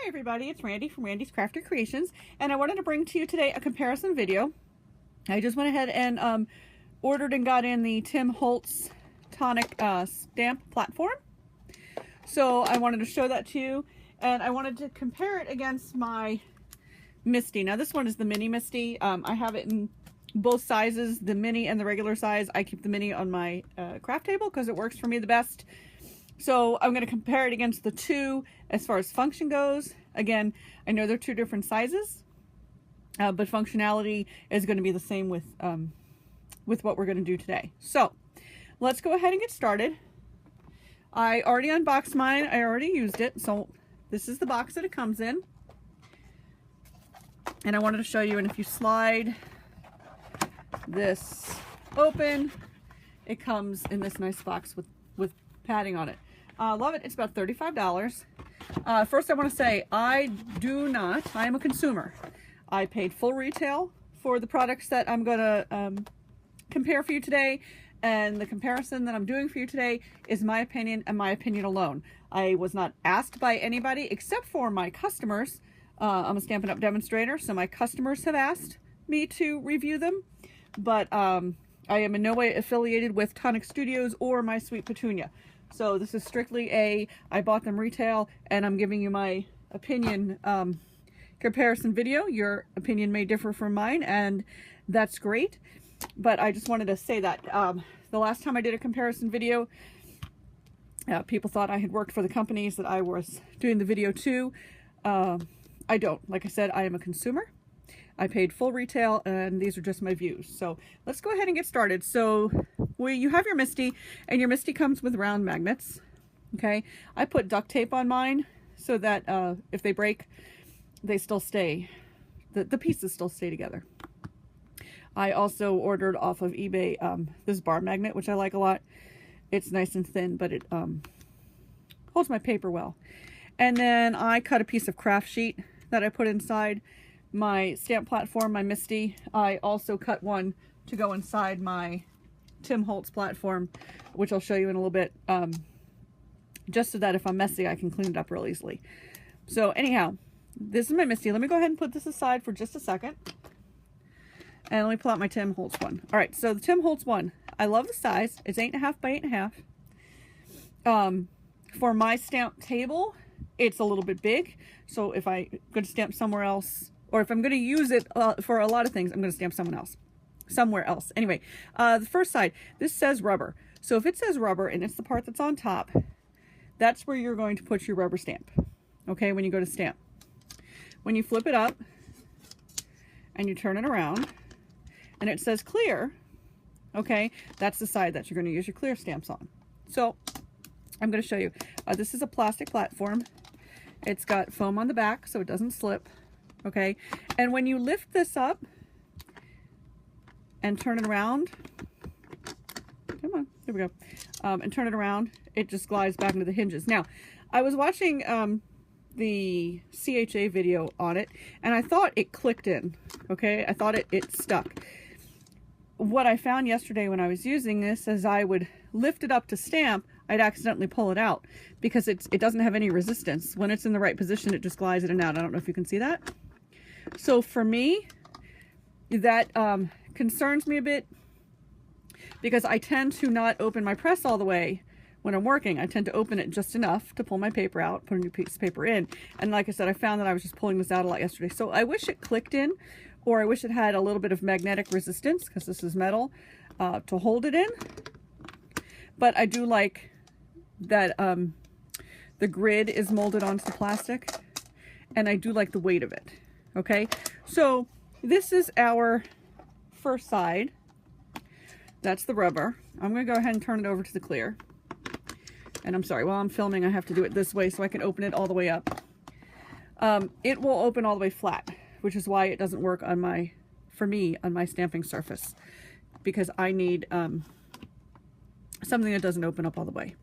everybody, it's Randy from Randy's Crafty Creations, and I wanted to bring to you today a comparison video. I just went ahead and ordered and got in the Tim Holtz tonic stamp platform. So I wanted to show that to you, and I wanted to compare it against my MISTI. Now this one is the mini MISTI. I have it in both sizes, the mini and the regular size. I keep the mini on my craft table because it works for me the best. So I'm going to compare it against the two as far as function goes. Again, I know they're two different sizes, but functionality is going to be the same with what we're going to do today. So let's go ahead and get started. I already unboxed mine. I already used it. So this is the box that it comes in. And I wanted to show you, and if you slide this open, it comes in this nice box with padding on it. I love it. It's about $35. First I want to say I am a consumer. I paid full retail for the products that I'm going to compare for you today, and the comparison that I'm doing for you today is my opinion and my opinion alone. I was not asked by anybody except for my customers. I'm a Stampin' Up! Demonstrator, so my customers have asked me to review them, but I am in no way affiliated with Tonic Studios or My Sweet Petunia. So this is strictly I bought them retail, and I'm giving you my opinion comparison video. Your opinion may differ from mine, and that's great. But I just wanted to say that the last time I did a comparison video, people thought I had worked for the companies that I was doing the video to. I don't. Like I said, I am a consumer. I paid full retail, and these are just my views. So let's go ahead and get started. So you have your MISTI, and your MISTI comes with round magnets. Okay, I put duct tape on mine so that if they break, they still stay. The pieces still stay together. I also ordered off of eBay this bar magnet, which I like a lot. It's nice and thin, but it holds my paper well. And then I cut a piece of craft sheet that I put inside my stamp platform, my MISTI. I also cut one to go inside my Tim Holtz platform, which I'll show you in a little bit, just so that if I'm messy, I can clean it up real easily. So anyhow, this is my MISTI. Let me go ahead and put this aside for just a second. And let me pull out my Tim Holtz one. All right, so the Tim Holtz one, I love the size. It's 8.5 by 8.5. For my stamp table, it's a little bit big. So if I'm going to stamp somewhere else, or if I'm going to use it for a lot of things, I'm going to stamp somewhere else. Anyway, the first side, this says rubber. So if it says rubber and it's the part that's on top, that's where you're going to put your rubber stamp. Okay, when you go to stamp. When you flip it up and you turn it around and it says clear, okay, that's the side that you're going to use your clear stamps on. So I'm going to show you. This is a plastic platform. It's got foam on the back so it doesn't slip. Okay, and when you lift this up and turn it around, come on, there we go, and turn it around, it just glides back into the hinges. Now, I was watching the CHA video on it, and I thought it clicked in, okay? I thought it stuck. What I found yesterday when I was using this, as I would lift it up to stamp, I'd accidentally pull it out because it doesn't have any resistance. When it's in the right position, it just glides in and out. I don't know if you can see that. So for me, that concerns me a bit because I tend to not open my press all the way when I'm working. I tend to open it just enough to pull my paper out, put a new piece of paper in. And like I said, I found that I was just pulling this out a lot yesterday. So I wish it clicked in, or I wish it had a little bit of magnetic resistance, because this is metal, to hold it in. But I do like that the grid is molded onto the plastic, and I do like the weight of it. Okay, so this is our first side. That's the rubber. I'm going to go ahead and turn it over to the clear. And I'm sorry, while I'm filming, I have to do it this way so I can open it all the way up. It will open all the way flat, which is why it doesn't work on for me, on my stamping surface, because I need something that doesn't open up all the way.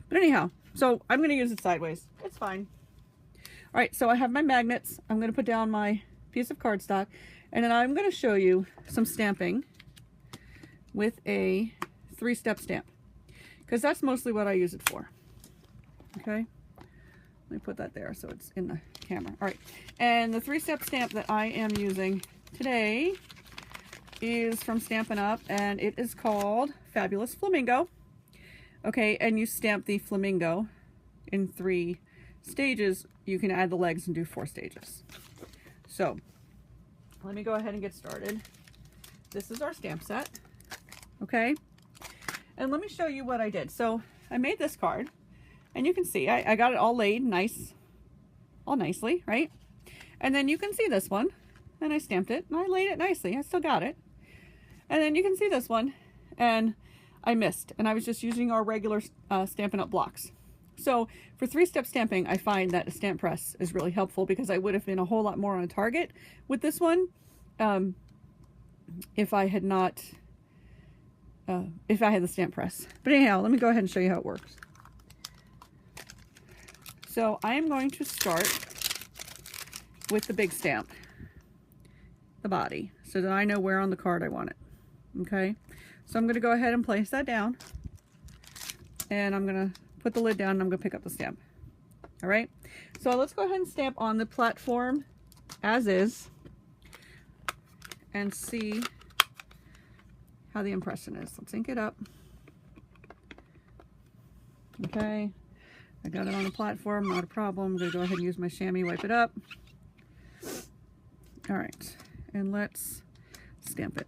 But anyhow, so I'm going to use it sideways. It's fine. All right, so I have my magnets. I'm going to put down my piece of cardstock, and then I'm going to show you some stamping with a 3-step stamp, because that's mostly what I use it for. Okay, Let me put that there so it's in the camera. All right, and the 3-step stamp that I am using today is from Stampin' Up, and it is called Fabulous Flamingo. Okay, and you stamp the flamingo in 3 stages. You can add the legs and do 4 stages. So let me go ahead and get started. This is our stamp set. Okay, and let me show you what I did. So I made this card, and you can see I got it all laid nice, all nicely, right? And then you can see this one, and I stamped it, and I laid it nicely. I still got it. And then you can see this one, and I missed, and I was just using our regular Stampin' Up blocks. So for 3-step stamping, I find that a stamp press is really helpful, because I would have been a whole lot more on target with this one if I had not, if I had the stamp press. But anyhow, let me go ahead and show you how it works. So I am going to start with the big stamp, the body, so that I know where on the card I want it. Okay, so I'm going to go ahead and place that down, and I'm going to put the lid down, and I'm going to pick up the stamp. All right, so let's go ahead and stamp on the platform as is and see how the impression is. Let's ink it up. Okay, I got it on the platform, not a problem. I'm going to go ahead and use my chamois, wipe it up. All right, and let's stamp it.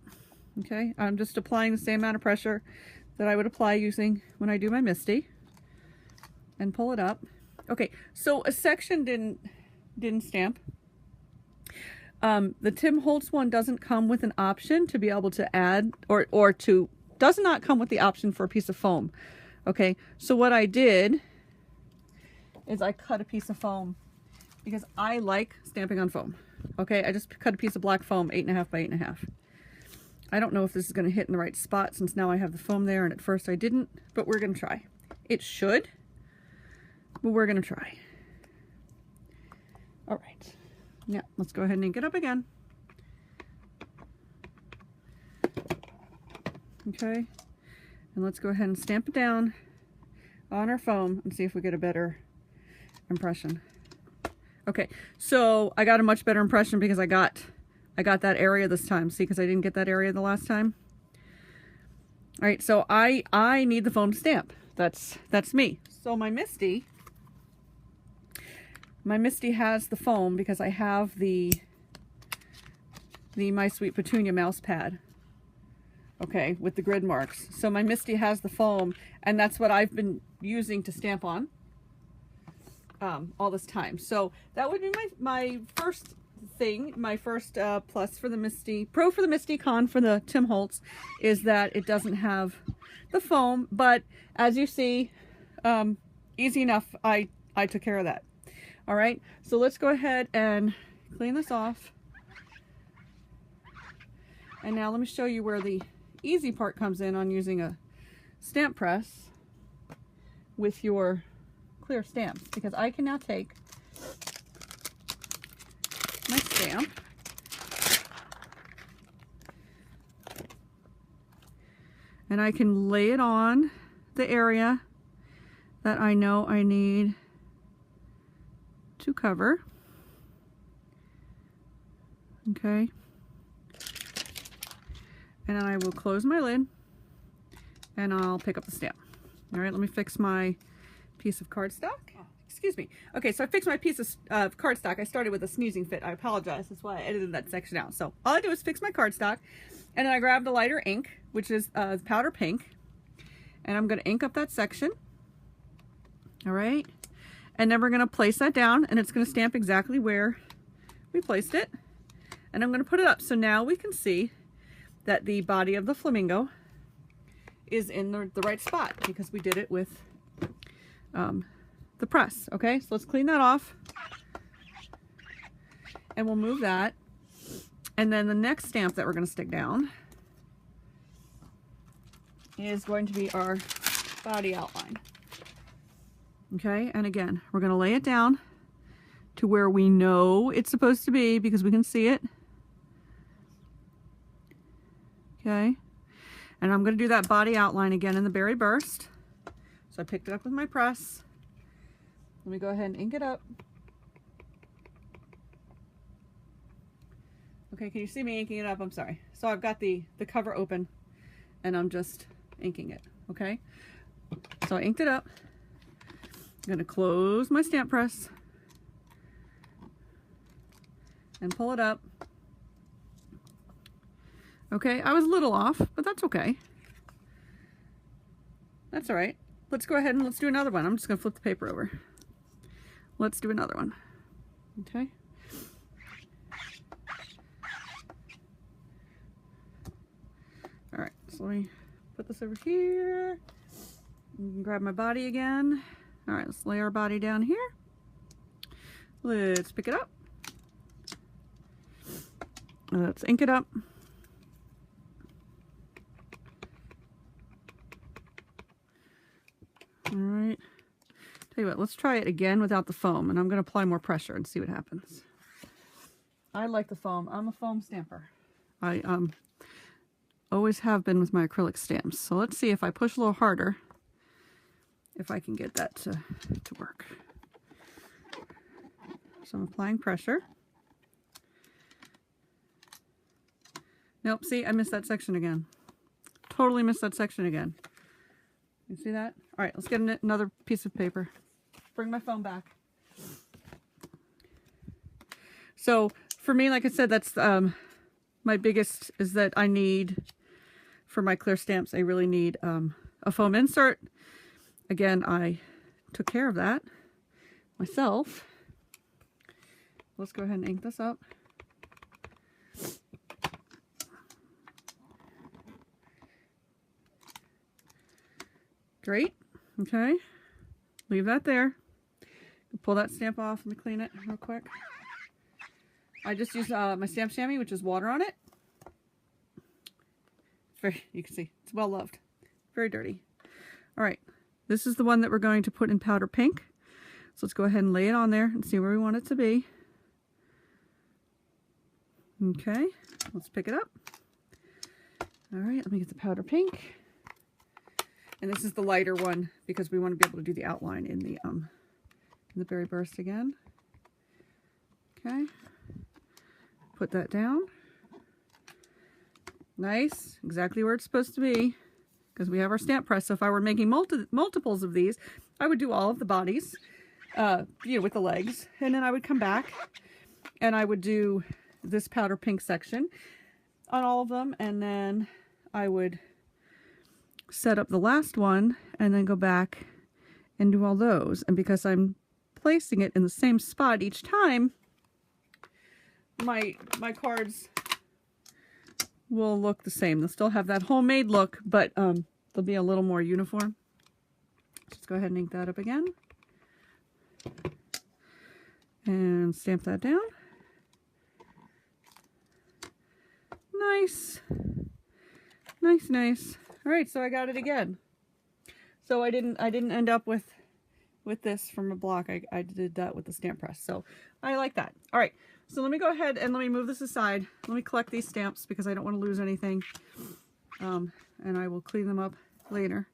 Okay, I'm just applying the same amount of pressure that I would apply using when I do my MISTI, and pull it up. Okay, so a section didn't stamp. The Tim Holtz one doesn't come with an option to be able to add, or does not come with the option for a piece of foam. Okay, so what I did is I cut a piece of foam, because I like stamping on foam. Okay, I just cut a piece of black foam, 8.5 by 8.5. I don't know if this is going to hit in the right spot, since now I have the foam there, and at first I didn't, but we're going to try. It should, but we're going to try. All right. Yeah, let's go ahead and ink it up again. Okay, and let's go ahead and stamp it down on our foam and see if we get a better impression. Okay, so I got a much better impression because I got that area this time. See, because I didn't get that area the last time. All right, so I need the foam to stamp. That's me. So my MISTI has the foam, because I have the My Sweet Petunia mouse pad. Okay, with the grid marks. So my MISTI has the foam, and that's what I've been using to stamp on all this time. So that would be my first thing, my first plus for the MISTI, pro for the MISTI, con for the Tim Holtz, is that it doesn't have the foam. But as you see, easy enough, I took care of that. All right, so let's go ahead and clean this off. And now let me show you where the easy part comes in on using a stamp press with your clear stamps, because I can now take my stamp and I can lay it on the area that I know I need to cover. Okay, and then I will close my lid and I'll pick up the stamp. All right, let me fix my piece of cardstock. Oh, excuse me. Okay, so I fixed my piece of cardstock. I started with a sneezing fit. I apologize. That's why I edited that section out. So all I do is fix my cardstock, and then I grabbed a lighter ink, which is powder pink, and I'm going to ink up that section. All right, and then we're going to place that down, and it's going to stamp exactly where we placed it. And I'm going to put it up so now we can see that the body of the flamingo is in the right spot, because we did it with the press. Okay, so let's clean that off, and we'll move that. And then the next stamp that we're going to stick down is going to be our body outline. Okay, and again, we're going to lay it down to where we know it's supposed to be, because we can see it. Okay, and I'm going to do that body outline again in the berry burst. So I picked it up with my press, Let me go ahead and ink it up. Okay, can you see me inking it up? I'm sorry. So I've got the cover open and I'm just inking it, okay? So I inked it up. I'm gonna close my stamp press and pull it up. Okay, I was a little off, but that's okay. That's all right. Let's go ahead and let's do another one. I'm just gonna flip the paper over. Let's do another one, okay? All right, so let me put this over here. Grab my body again. All right, let's lay our body down here. Let's pick it up. Let's ink it up. All right. Tell you what, let's try it again without the foam, and I'm going to apply more pressure and see what happens. I like the foam. I'm a foam stamper. I always have been with my acrylic stamps. So let's see if I push a little harder, if I can get that to work. So I'm applying pressure. Nope, see, I missed that section again. Totally missed that section again. You see that? All right, let's get another piece of paper. Bring my foam back. So for me, like I said, that's my biggest is that I need, for my clear stamps, I really need a foam insert. Again, I took care of that myself. Let's go ahead and ink this up. Great. Okay. Leave that there. Pull that stamp off. Let me clean it real quick. I just used my stamp chamois, which is water on it. It's very, you can see, it's well loved. Very dirty. All right. This is the one that we're going to put in powder pink. So let's go ahead and lay it on there and see where we want it to be. Okay. Let's pick it up. All right. Let me get the powder pink. And this is the lighter one because we want to be able to do the outline in the berry burst again. Okay. Put that down. Nice. Exactly where it's supposed to be because we have our stamp press. So if I were making multiples of these, I would do all of the bodies, with the legs. And then I would come back and I would do this powder pink section on all of them. And then I would set up the last one and then go back and do all those. And because I'm placing it in the same spot each time, my cards will look the same. They'll still have that homemade look, but they'll be a little more uniform. Let's go ahead and ink that up again and stamp that down. Nice, nice, nice. All right, so I got it again. So I didn't end up with this from a block. I did that with the stamp press. So I like that. All right, so let me go ahead and let me move this aside. Let me collect these stamps because I don't want to lose anything. And I will clean them up later.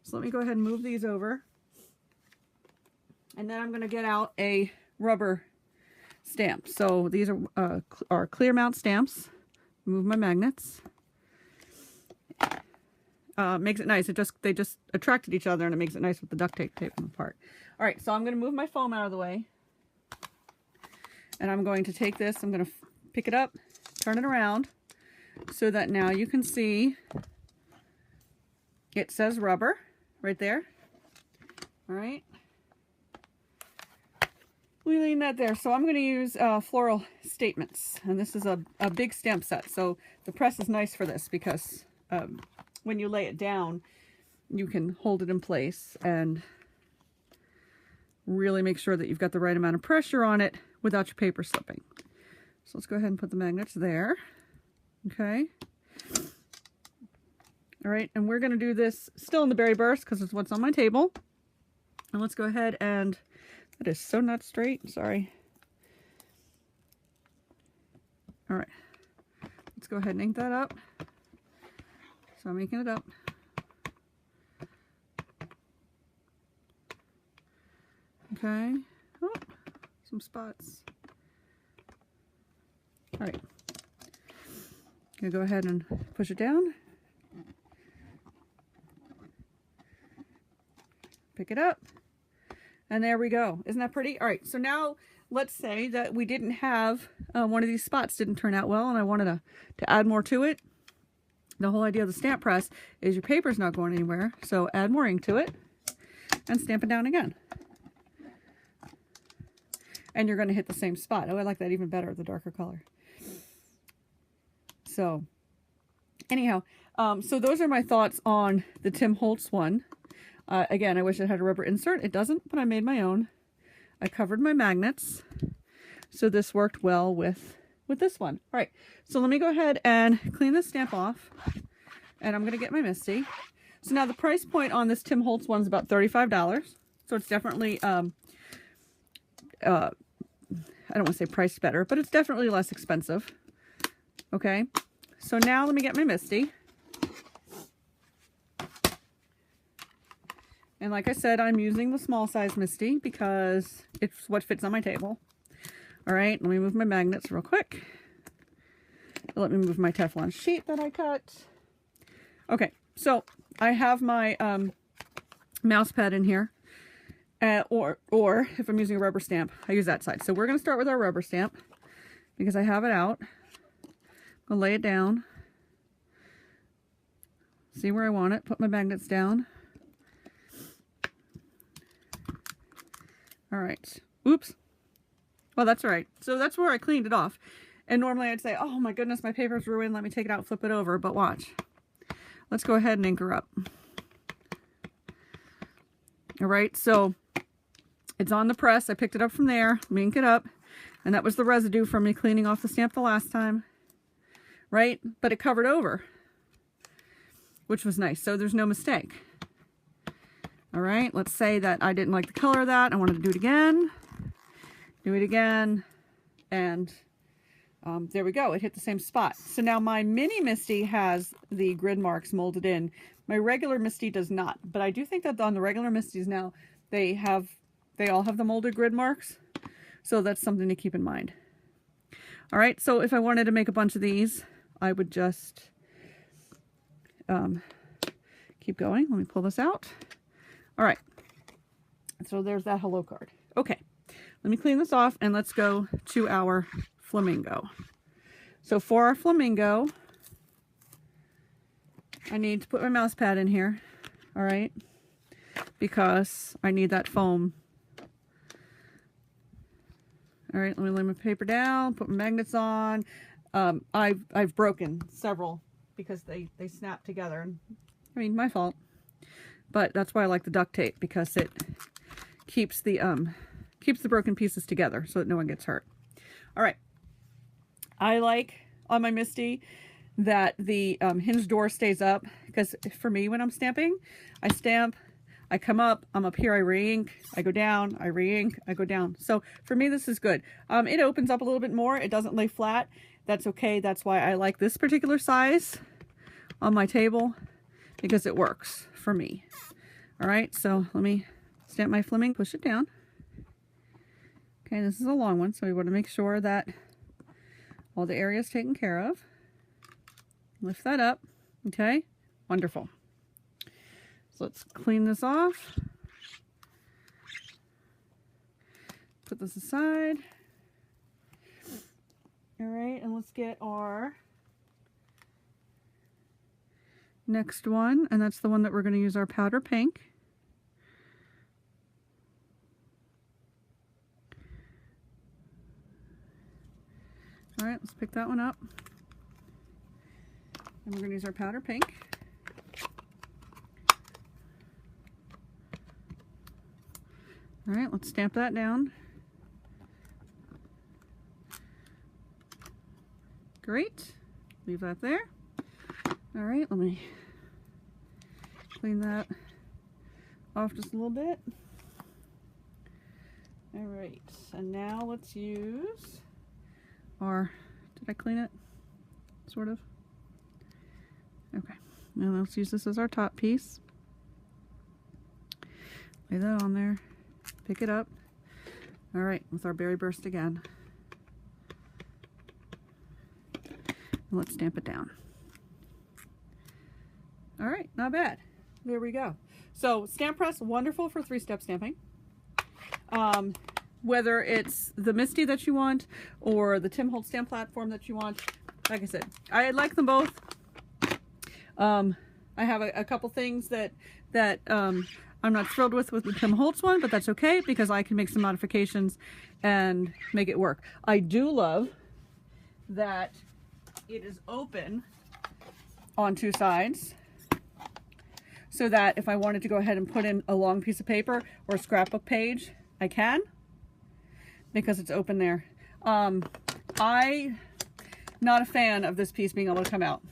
So let me go ahead and move these over. And then I'm going to get out a rubber stamp. So these are clear mount stamps. Move my magnets. Makes it nice. They just attracted each other and it makes it nice with the duct tape them apart. All right, so I'm going to move my foam out of the way. And I'm going to take this, I'm going to pick it up, turn it around so that now you can see it says rubber right there. All right. We lean that there. So I'm going to use floral statements. And this is a big stamp set. So the press is nice for this because when you lay it down, you can hold it in place and really make sure that you've got the right amount of pressure on it without your paper slipping. So let's go ahead and put the magnets there. Okay. All right, and we're going to do this still in the berry burst because it's what's on my table. And let's go ahead and, that is so not straight, sorry. All right, let's go ahead and ink that up. So I'm inking it up. Okay. Oh, some spots. All right. Gonna go ahead and push it down. Pick it up. And there we go. Isn't that pretty? All right. So now let's say that we didn't have one of these spots didn't turn out well and I wanted to add more to it. The whole idea of the stamp press is your paper's not going anywhere. So add more ink to it and stamp it down again. And you're going to hit the same spot. Oh, I like that even better, the darker color. So anyhow, so those are my thoughts on the Tim Holtz one. Again, I wish it had a rubber insert. It doesn't, but I made my own. I covered my magnets. So this worked well with this one. All right, so let me go ahead and clean this stamp off. And I'm going to get my MISTI. So now the price point on this Tim Holtz one is about $35. So it's definitely, I don't want to say priced better, but it's definitely less expensive. Okay, so now let me get my MISTI. And like I said, I'm using the small size MISTI because it's what fits on my table. All right, let me move my magnets real quick. Let me move my Teflon sheet that I cut. Okay, so I have my mouse pad in here. Or if I'm using a rubber stamp, I use that side. So we're going to start with our rubber stamp because I have it out. I'll lay it down. See where I want it. Put my magnets down. All right. Oops. Well, that's all right. So that's where I cleaned it off. And normally I'd say, oh my goodness, my paper's ruined. Let me take it out, flip it over. But watch. Let's go ahead and ink her up. All right. So it's on the press. I picked it up from there. Let me ink it up. And that was the residue from me cleaning off the stamp the last time. Right? But it covered over, which was nice. So there's no mistake. All right, let's say that I didn't like the color of that. I wanted to do it again. Do it again. And there we go. It hit the same spot. So now my mini MISTI has the grid marks molded in. My regular MISTI does not. But I do think that on the regular MISTIs now, they all have the molded grid marks. So that's something to keep in mind. All right, so if I wanted to make a bunch of these, I would just keep going. Let me pull this out. All right, so there's that hello card. Okay, let me clean this off and let's go to our Flamingo. So for our Flamingo, I need to put my mouse pad in here, all right, because I need that foam. All right, let me lay my paper down, put my magnets on. I've broken several because they snap together. I mean, my fault. But that's why I like the duct tape, because it keeps the broken pieces together so that no one gets hurt. All right. I like on my MISTI that the hinge door stays up, because for me when I'm stamping, I stamp, I come up, I'm up here, I re-ink, I go down, I re-ink, I go down. So for me this is good. It opens up a little bit more. It doesn't lay flat. That's okay. That's why I like this particular size on my table, because it works for me. All right, so let me stamp my Flamingo, push it down. Okay, this is a long one, so we want to make sure that all the area is taken care of. Lift that up. Okay, wonderful. So let's clean this off. Put this aside. All right, and let's get our next one, and that's the one that we're going to use our powder pink. All right, let's pick that one up. And we're going to use our powder pink. All right, let's stamp that down. Great. Leave that there. All right, let me clean that off just a little bit. All right, and now let's use our, did I clean it? Sort of. Okay, now let's use this as our top piece. Lay that on there, pick it up, All right, with our berry burst again. Let's stamp it down. All right, not bad. There we go. So stamp press, wonderful for 3-step stamping. Whether it's the MISTI that you want or the Tim Holtz stamp platform that you want, like I said, I like them both. I have a couple things that I'm not thrilled with the Tim Holtz one, but that's okay because I can make some modifications and make it work. I do love that it is open on 2 sides, so that if I wanted to go ahead and put in a long piece of paper or a scrapbook page, I can, because it's open there. I'm not a fan of this piece being able to come out.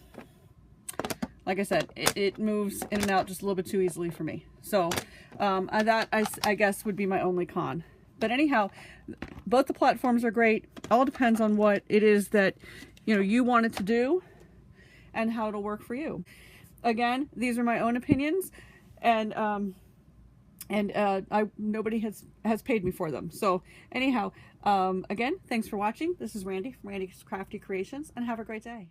Like I said, it moves in and out just a little bit too easily for me. So that I guess would be my only con. But anyhow, both the platforms are great. All depends on what it is that you want it to do and how it'll work for you. Again, these are my own opinions, and nobody has paid me for them. So anyhow, again, thanks for watching. This is Randy from Randy's Crafty Creations, and have a great day.